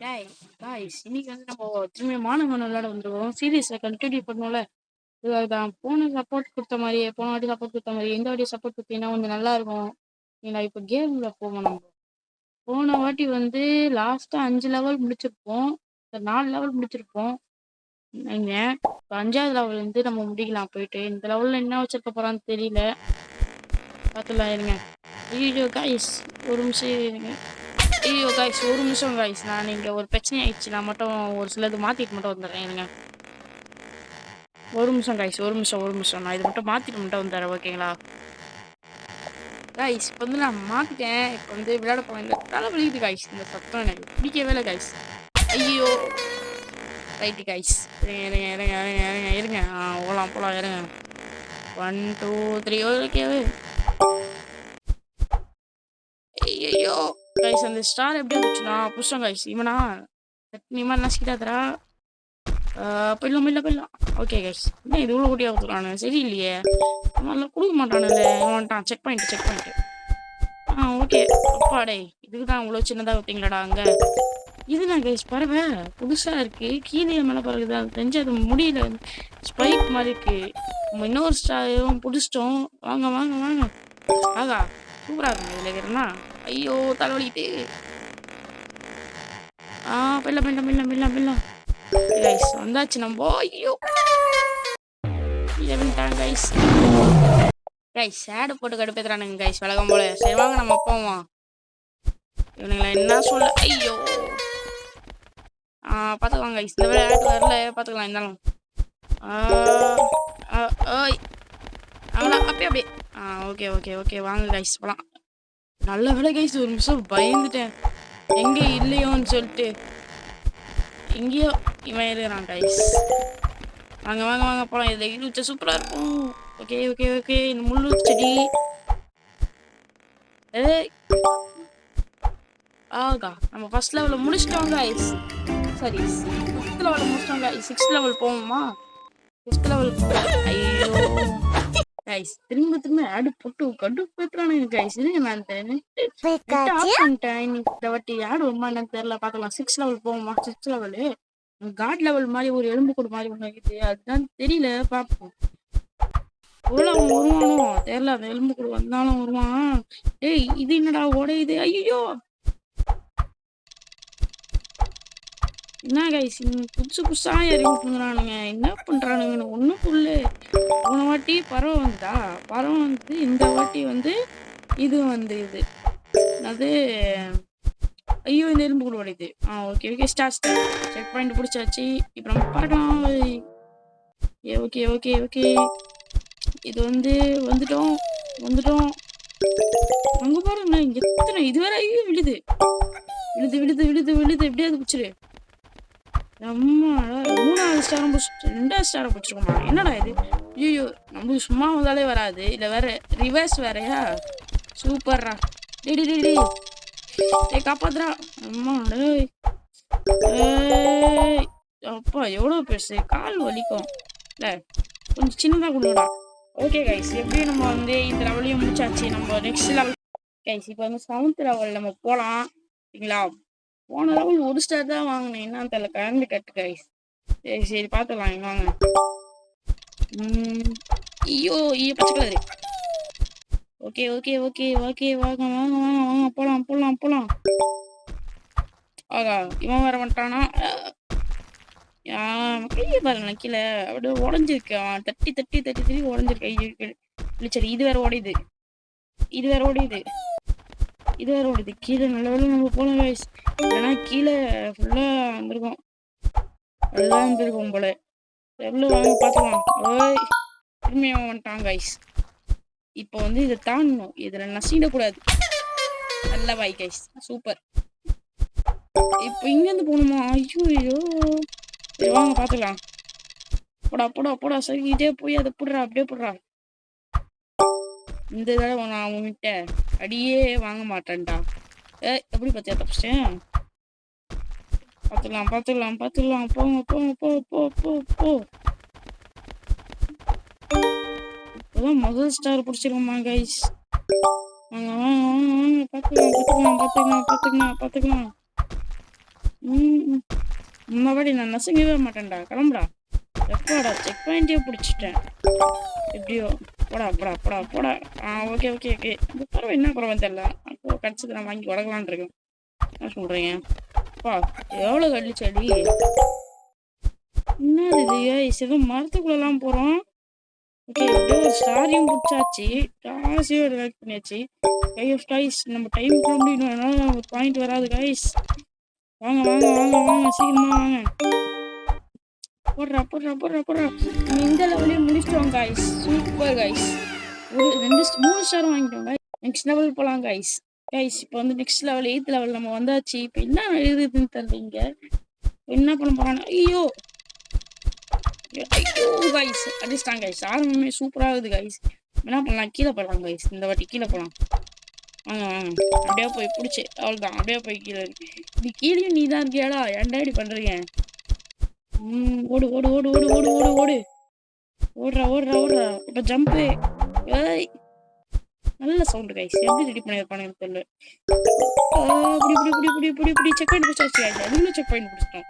Guys இன்னைக்கு வந்து நம்ம திரும்பி மாணவன் விளையாட வந்துருவோம். சீரியஸை கண்டினியூ பண்ணுவோம்ல. இதுதான் போன சப்போர்ட் கொடுத்த மாதிரியே போன வாட்டி சப்போர்ட் கொடுத்த மாதிரி இந்த வாட்டி சப்போர்ட் கொடுத்தீங்கன்னா கொஞ்சம் நல்லா இருக்கும். ஏன்னா இப்போ கேம்ல போவோம் நம்ம. போன வாட்டி வந்து லாஸ்டா 5 லெவல் முடிச்சிருப்போம். 4 லெவல் முடிச்சிருப்போம். நீங்க இப்போ 5வது லெவல் வந்து நம்ம முடிக்கலாம் போயிட்டு. இந்த லெவல்ல என்ன வச்சிருக்க போறான்னு தெரியல. பார்த்துலாம் இருங்க. ஐயோ காய்ஸ் ஒரு நிமிஷம் இருங்க. ஐயோ காய்ஸ் ஒரு நிமிஷம் காய்ஸ், நான் இங்கே ஒரு பிரச்சனை ஆயிடுச்சு. நான் மட்டும் ஒரு சிலது மாற்றிட்டு மட்டும் வந்துடுறேன் இருங்க. ஒரு நிமிஷம் காய்ஸ், ஒரு நிமிஷம் நான் இது மட்டும் மாற்றிட்டு மட்டும் வந்துடுறேன். ஓகேங்களா காய்ஸ்? இப்போ வந்து நான் மாற்றிட்டேன். இப்போ வந்து விளையாட போகிறேன். இந்த தலை வலிக்குது காய்ஸ். இந்த சத்தம் எனக்கு பிடிக்கவே இல்லை காய்ஸ். ஐயோ ரைட்டு காய்ஸ், இருங்க இருங்க இருங்க இருங்க இருங்க இருங்க போகலாம் இருங்க. 1 2 3 ஓகே. ஐயோ கைஸ், அந்த ஸ்டார் எப்படி வந்துச்சுன்னா புஷ்டம் கைஸ். இவனா நீமா நசிக்கிட்டாதரா. போயிடலாம். ஓகே கைஸ், என்ன இது இவ்வளோ கூட்டியாக கொடுத்துருக்கானு சரி இல்லையே. நல்லா கொடுக்க மாட்டானுல்ல. இவன்ட்டான். Checkpoint. ஓகே. அப்பாடே, இதுக்கு தான் இவ்வளோ சின்னதாக வைப்பீங்களாடா அங்கே. இதுதான் கைஸ் பறவை புதுசாக இருக்கு. கீழே மேலே பறகுது. அது தெரிஞ்சு அது முடியல. ஸ்பைக் மாதிரி இருக்கு. நம்ம இன்னொரு ஸ்டாரும் பிடிச்சிட்டோம். வாங்க ஆகா சூப்பராக இருக்குங்க இதில் இருக்கிறனா. ஐயோ தலைவலிட்டு. பில்லாம் கைஸ் வந்தாச்சு நம்ம. ஐயோ கைஸ் சேடு போட்டு கடுப்பேத்துறானுங்க கைஸ் வழக்கம் போல. சரி வாங்க நம்ம போவோம். இவனுங்களா என்ன சொல்ல. ஐயோ பார்த்துக்கலாம் கைஸ். இந்த வேலை ஆட்டு வரல பார்த்துக்கலாம். இருந்தாலும் ஓய் அவங்களா அப்படியே ஓகே வாங்க கைஸ் போலாம். நல்ல வேலை கைஸ், ஒரு நிமிஷம் பயந்துட்டேன் எங்கே இல்லையோன்னு சொல்லிட்டு. எங்கேயோ இவன் இருக்கிறான் கைஸ். வாங்க போலாம். இதில் இருந்துச்சு சூப்பராக இருக்கும். ஓகே இந்த முள்ளு செடி. ஆகா நம்ம ஃபர்ஸ்ட் லெவலில் முடிச்சிட்டோம் கைஸ். சரி 5th லெவலில் முடிச்சிட்டோம் கைஸ். 6th லெவல் போவோமா? 5th level. ஐயோ கைஸ் திரும்ப ஆடு போட்டு கடுப்பேத்துறானுங்க கைஸ். இதுங்க நான் ஆஃப் பண்ணிட்டேன். இந்த வாட்டி ஆடு வருமா என்னன்னு தெரியல. பார்க்கலாம். 6th லெவல் போவோமா? 6th லெவலு காட் லெவல் மாதிரி ஒரு எலும்பு கூடு மாதிரி ஒன்று இருக்குது. அதுதான் தெரியல, பார்ப்போம். எவ்வளோ அவன் வருவானோ தெரியல. அந்த எலும்பு கூடு வந்தாலும் வருவான். ஏய் இது என்னடா உடையுது. ஐயோ என்ன கைஸ் புதுசா இறங்கி பண்ணுறானுங்க. என்ன பண்றானுங்கன்னு ஒன்றும் புல்லு. போன வாட்டி பறவை வந்து இந்த வாட்டி வந்து இது வந்து அது. ஐயோ இந்த எலும்பு கூட உடையுது. ஓகே ஸ்டார் செக் பாயிண்ட் பிடிச்சாச்சு. இப்போ நம்ம பார்க்கலாம். ஓகே இது வந்து வந்துட்டோம். அங்க பாருங்க எத்தனை இது வேற. ஐயோ விழுது எப்படியாவது பிடிச்சிரு. நம்ம 3வது ஸ்டாரும் 2வது ஸ்டாரை பிடிச்சிருக்கோமா? என்னடா இது. ஐயோ நம்மளுக்கு சும்மா வந்தாலே வராது. இல்லை வேற ரிவர்ஸ் வேறையா. சூப்பர்ரா. டேய் காப்பாத்துறா. அம்மா டேய். அப்பா எவ்வளோ பெருசு. கால் வலிக்கும் இல்லை, கொஞ்சம் சின்னதாக கொடுங்கடா. ஓகே கைஸ், எப்படியும் நம்ம வந்து இந்த லெவலையும் முடிச்சாச்சு. நம்ம நெக்ஸ்ட் லெவல் கைஸ் இப்போ வந்து 7th லெவல் நம்ம போகலாம். சரிங்களா? போன லெவல் ஒரு ஸ்டார் தான் வாங்கினேன். என்னன்னு தெரியல, கரண்ட் கட்டு கைஸ். சரி பார்த்துக்கலாம் வாங்க. ஐயோ பச்சை கலரு. ஓகே வாங்க போலாம். ஆகா இவன் வேற வந்துட்டானா? கையை பாருங்க கீழே அப்படியே உடஞ்சிருக்கு. தட்டி உடஞ்சிருக்கு. சரி இது வேற உடையுது. கீழே நல்ல வேலை நம்ம போலாம் கைஸ். இல்லைன்னா கீழே ஃபுல்லா வந்திருக்கோம். நல்லா இருந்திருக்கும் போல. எவ்வளோ வாங்க பார்த்துக்கலாம். திரும்பியும் வந்துட்டான் கைஸ். இப்போ வந்து இதை தாண்டணும். இதில் நசிடக்கூடாது. நல்ல வாய் கைஸ், சூப்பர். இப்போ இங்கேருந்து போகணுமா? ஐயோ சரி வாங்க பார்த்துக்கலாம். போடா சரிக்கிட்டே போய் அதை அப்படியே போடுறா. இந்த தடவை நான் அவங்ககிட்ட அடியே வாங்க மாட்டேன்டா. எப்படி பார்த்தியா தப்பிச்சேன். பார்த்துக்கலாம். போ. இப்போதான் முதல் ஸ்டார் பிடிச்சிருக்கோமா கைஸ். வாங்க பார்த்துக்கலாம். ம் முன்னாடி நான் நசுங்கவே மாட்டேன்டா. கிளம்புடா. எப்பாடா செக் பாயிண்டே பிடிச்சிட்டேன். எப்படியோ போடா போடா போடா போடா. Okay okay okay. இந்த பறவை என்ன பறவை தெரியல. அப்போ கிடச்சது நான் வாங்கி உடக்கலான் இருக்கேன். என்ன சொல்கிறீங்க? அப்பா எவ்வளோ கள்ளி செடி. என்னது இது ஏதோ மரத்துக்குள்ளெல்லாம் போகிறோம். ஓகே எப்படியோ ஒரு ஸ்டாரையும் பிடிச்சாச்சு. காசையும் ஒரு லைக் பண்ணியாச்சு. கைஸ் நம்ம டைமுக்குள்ள முடியணும். அதனால ஒரு பாயிண்ட் வராது கைஸ். வாங்க வாங்க வாங்க வாங்க சீக்கிரமா வாங்க. போடுறா போடுறா போடுறா போடுறா. நம்ம இந்த லெவலையும் முடிச்சிட்டோம் கைஸ். Super guys. ஒரு 3 ஸ்டார் வாங்கிட்டோம் கைஸ். நெக்ஸ்ட் லெவல் போகலாம் கைஸ். கைஸ் இப்போ வந்து நெக்ஸ்ட் லெவல் 8th லெவல் நம்ம வந்தாச்சு. இப்போ என்ன எழுதுதுன்னு தெரியலீங்க. என்ன பண்ண போறாங்க? ஐயோ ஐயோ கைஸ் அடிச்சிட்டாங்க கைஸ். ஆரம்பமே சூப்பராக இருக்குது கைஸ். என்ன பண்ணலாம்? கீழே போடலாம் கைஸ். இந்த வாட்டி கீழே போகலாம். வாங்க வாங்க அப்படியே போய் பிடிச்சி அவ்வளோதான். அப்படியே போய் கீழே இருக்கு. இப்படி கீழேயும் நீ தான் இருக்கியாடா? ஏன்டா இப்படி பண்ணுறீங்க? ஓடு ஓடு ஓடு ஓடு ஓடு ஓடு ஓடு. ஓடுறா ஓடுறா ஓடுறா. இப்போ ஜம்ப்பு. ஏய் நல்ல சவுண்டு கைஸ். எப்படி ரெடி பண்ணியிருப்பானு தெரியல. இப்படி இப்படி இப்படி இப்படி இப்படி இப்படி செக் பாயிண்ட் பிடிச்சாச்சு கைஸ். அதுவும் செக் பாயிண்ட் பிடிச்சிட்டோம்.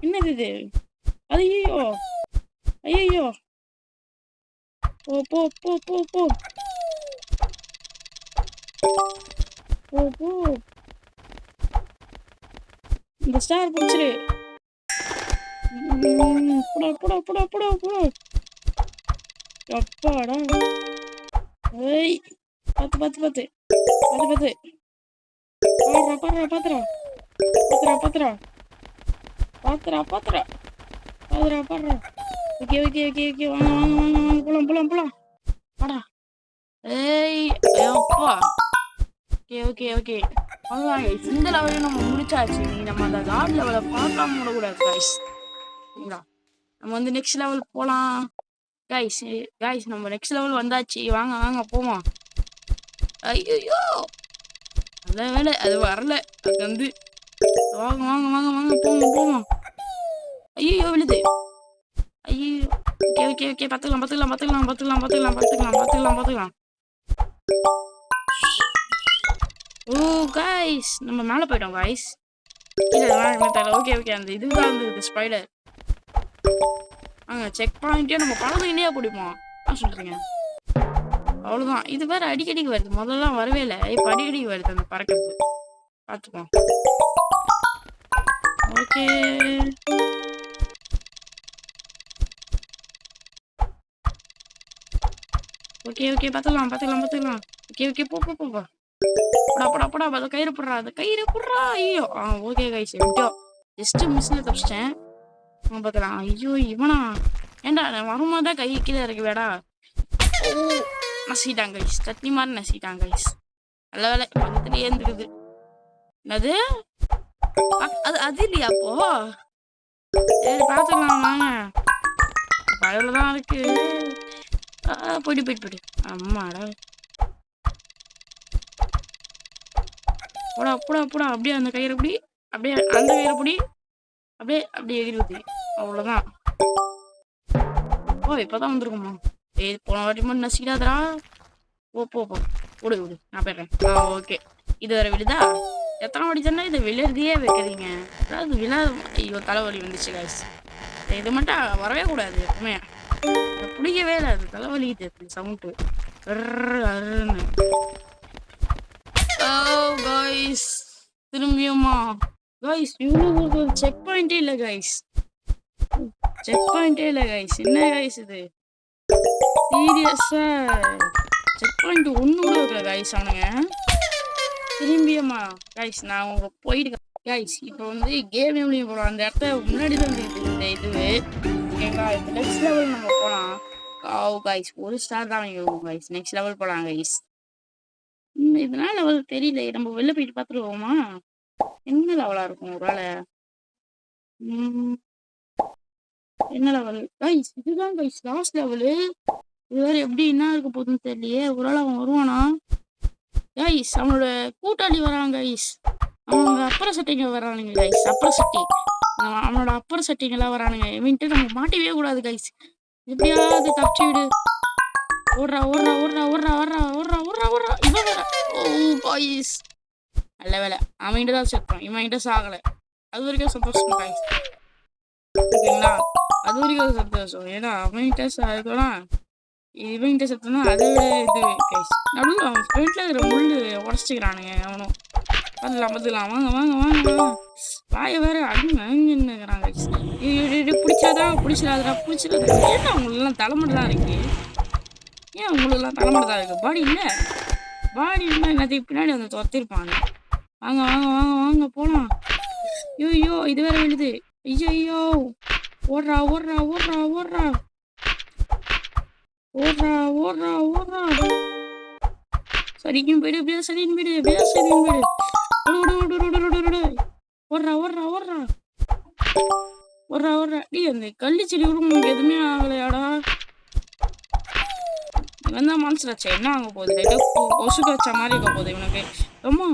என்னது இது? ஐயோ ஐயோ போ போ போ போ போ போ போ. இந்த ஸ்டார் பிடிச்சிரு. புடா புடா புடா புடா புடா. அப்பாடா. ஏய் பார்த்து பார்த்து பார்த்து பார்த்து பார்த்து. பாடுறா பாடுறா பாத்துறா பாத்துறா பாத்துறா பாத்துறா பாத்துறா பாத்துறா பாடுறா. Okay okay okay okay. வாங்க வாங்க வாங்க வாங்க போலாம் போலாம் போலாம். வாடா. ஏய் அப்பா. Okay okay okay. அவ்வளோதான் கைஸ். இந்த லெவலையும் நம்ம முடிச்சாச்சு. நீ நம்ம அந்த காட் லெவலை பார்க்காம விடக்கூடாது கைஸ். சரிங்களா? நம்ம வந்து நெக்ஸ்ட் லெவல் போகலாம் கைஸ். கைஸ் நம்ம நெக்ஸ்ட் லெவல் வந்தாச்சு. வாங்க வாங்க போவோம். ஐயோ நல்ல வேலை அது வரல. அது வந்து வாங்க வாங்க வாங்க வாங்க போவோம் போவோம். ஐயோ விழுது. ஐயோ ஓகே ஓகே ஓகே. பார்த்துக்கலாம் பார்த்துக்கலாம் பார்த்துக்கலாம் பார்த்துக்கலாம் பார்த்துக்கலாம் பார்த்துக்கலாம் பார்த்துக்கலாம் பார்த்துக்கலாம். ஓ கைஸ் நம்ம மேலே போயிட்டோம் கைஸ். Okay okay. அந்த இதுதான் இருந்தது ஸ்பைடர். செக் பாயிண்ட்டே நம்ம பழமையிலேயே பிடிப்போம். என்ன சொல்றீங்க? அவ்வளோதான். இது வேற அடிக்கடிக்கு வருது. முதல்லாம் வரவே இல்லை. இப்போ அடிக்கடிக்கு வருது அந்த பறக்கிறது. பார்த்துப்போம். Okay okay okay. பார்த்துக்கலாம் பார்த்துக்கலாம் பார்த்துக்கலாம். ஓகே ஓகே போ போ போ. போடா போடா போடா. அதை கயிறு போடுறா. அதை கயிறு போடுறா. ஐயோ ஓகே கைஸ். எப்படியோ ஜஸ்ட் மிஸ்ல தப்பிச்சிட்டேன். பார்த்துக்கலாம். ஐயோ இவனா ஏண்டா வரும்போது தான் கை கீழே இறக்கி வேடா. ஓ நசிட்டாங்க கைஸ். சட்னி மாதிரி நசிட்டாங்க கைஸ். நல்ல வேலை பக்கத்துலேயே இருந்துக்குது. என்னது அது அது இல்லையா அப்போ? சரி பார்த்துக்கலாம் வாங்க. பழவில் தான் இருக்கு. போயிட்டு போயிட்டு போயிட்டு. அம்மாடா போடா போடா போடா. அப்படியே அந்த கயிறு பிடி. அப்படியே அந்த கயிறு பிடி. அப்படியே அப்படியே எகிரி. அவ்வளோதான். ஓ இப்போதான் வந்துருக்குமா? போன வாட்டி மட்டும் நசிக்காதரா. ஓ போ போ விடு விடு. நான் போயிடுறேன். ஓகே. இது வேற விழுதா? எத்தனை வாட்டி சொன்னா இதை விழுறதையே வைக்கிறீங்க. அதாவது ஐயோ தலைவலி வந்துச்சு கைஸ். இது மட்டும் வரவே கூடாது எப்பவுமே. பிடிக்கவே இல்லை. அது தலைவலிக்குது சவுண்டு. கைஸ் திரும்பியுமா கைஸ்? இவ்வளோ செக் பாயிண்டே இல்லை கைஸ். செக் பாயிண்டே இல்லை கைஸ். என்ன கைஸ் இது? சீரியஸா செக் பாயிண்ட் ஒன்று கூட இருக்கல கைஸ். அவனுங்க திரும்பியுமா கைஸ்? நான் அவங்க போயிட்டு கைஸ் இப்போ வந்து கேம் எப்படியும் போகலாம். அந்த இடத்த முன்னாடி தான் இந்த இதுவு ஓகேங்களா? இப்போ நெக்ஸ்ட் லெவல் நம்ம போகலாம். கைஸ் ஒரு ஸ்டார் தான் வாங்கிடுவோம் கைஸ். நெக்ஸ்ட் லெவல் போகலாம் கைஸ். இதனால லெவல் தெரியல. நம்ம வெளில போயிட்டு பார்த்துருவோமா? என்ன லெவலா இருக்கும் ஒரு வேலை? என்ன லெவல் கைஸ்? இதுதான் கைஸ் லாஸ்ட் லெவலு. இது வேற எப்படி என்ன இருக்க போகுதுன்னு தெரியலையே. ஒரு வேளை அவன் வருவானா கைஸ்? அவனோட கூட்டாளி வரான் கைஸ். அவங்க அப்புற சட்டைங்க வரானுங்க கைஸ். அப்புற சட்டி அவனோட அப்புற சட்டிங்கெல்லாம் வரானுங்க. இவன்ட்டு நம்ம மாட்டவே கூடாது கைஸ். எப்படியாவது தப்பிச்சு விடு. ஓடுறா ஓடுறா ஓடுறா ஓடுறா ஓடுறா ஓடுறா ஓடுறா ஓடுறா. இவன் வர. ஓ கைஸ் நல்ல வேலை அவன்கிட்ட தான் செத்தோம், இவன்கிட்ட சாகல. அது வரைக்கும் சந்தோஷம் guys. ஓகேங்களா? அது வரைக்கும் சந்தோஷம். ஏன்னா அவன்கிட்ட சாகலாம், இவன்கிட்ட செத்தோம்னா அதை விட இது கைஸ். நடுவில் அவன் ஃப்ரெண்ட்ல இருக்கிற முள்ளு உடச்சிக்கிறானுங்க அவனும். பார்த்துக்கலாம் பார்த்துக்கலாம், வாங்க வாங்க வாங்க வாங்க. வாயை வேற அடிங்கிறாங்க கைஸ். இது பிடிச்சாதா பிடிச்சிடாதடா பிடிச்சிடாதடா. ஏன்னா அவங்களெல்லாம் தலைமுறை தான் இருக்கு. ஏன் உங்களுக்குலாம் தலைமுறை தான் இருக்கு, பாடி இல்லை? பாடி இருந்தால் எல்லாத்தையும் பின்னாடி வந்து துரத்திருப்பாங்க. வாங்க வாங்க வாங்க வாங்க போலாம். ஐயோ இது வேற விழுது. ஐயோ ஓடுறா ஓடுறா ஓடுறா ஓடுறா ஓடுறா ஓடுறா ஓடுறா. சரிக்கும் போயிடு, எப்படியா சரின்னு போயிடு, எப்படியா சரின்னு போயிடு. ஓடுறா ஓடுறா ஓடுறா ஓடுறா ஓடுறா. டீ அந்த கள்ளி செடி கூட உங்களுக்கு எதுவுமே ஆகலையாடா? இவன் தான் மனசுல வச்சா என்ன ஆக போகுது? லைட்டாக கொசுக்கு வச்ச மாதிரி இருக்க போகுது இவனுக்கு. அம்மா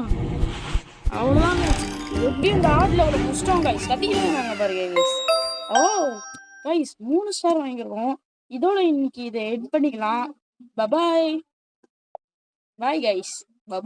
அவ்வளோதாங்க. எப்படியும் இந்த ஆட்ல அவ்வளோ புஷ்டம் கைஸ். கத்திக்கிட்டு பாருங்க கைஸ். ஓ கைஸ் 3 ஸ்டார் வாங்கியிருக்கோம். இதோட இன்னைக்கு இதை எட் பண்ணிக்கலாம். Bye bye bye guys.